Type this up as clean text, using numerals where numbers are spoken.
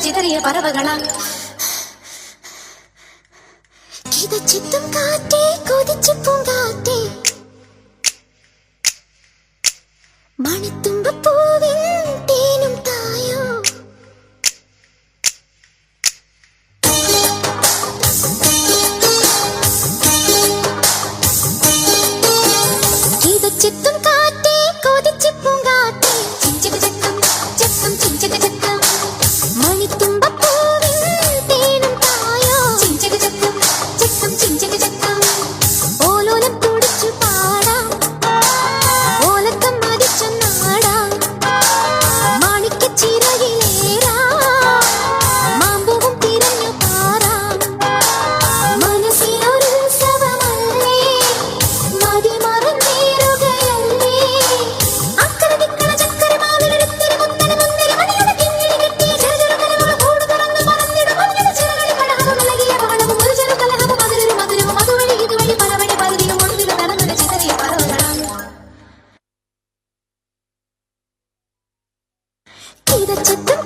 ചിതറിയ പറവകളാൽ കിതച്ചെത്തും കാറ്റേ കൊതിച്ചു പൂങ്കാറ്റേ മണിത്തുമ്പപ്പൂവിൻ തേനും തായോ കിതച്ചെത്തും കാറ്റേ കൊതിച്ചു പൂങ്കാറ്റേ ചിഞ്ചക ചക്കം ചക്കം ചിഞ്ചക ചക്കം മണിത്തുമ്പപ്പൂവിൻ തേനും തായോ ചിഞ്ചക ചക്കം ചക്കം ചിഞ്ചക ചക്കം ഓലോലം കുടിച്ചു പാടാം ഓലക്കം മതിച്ചു നാടാം മാണിക്കച്ചിറകിലേറാം മാമ്പൂവും തിരഞ്ഞു പാറാം മനസ്സിനൊരുത്സവമല്ലേ മതി മറന്നേറുകയല്ലേ അക്കരെ ദിക്കണ ചക്കര മാവിലൊരുത്തിരി മുത്തന മുന്തിരി മണിയുടെ കിങ്ങിണി കെട്ടിയ ചെറുചെറു കൂട് തുറന്ന് പറന്നിടും മഞ്ഞയുടെ ചിറകളിൽ കടഹവും നൽകിയ പാടവും ഒരു ചെറു കലഹവും മധുരവും മധുരവും അതുവഴി ഇതുവഴി പലവഴി പകുതിയും ഒടുവിൽ നടന്നൊരു ചിതറിയ പറവകളാണ് കിതച്ചെത്തും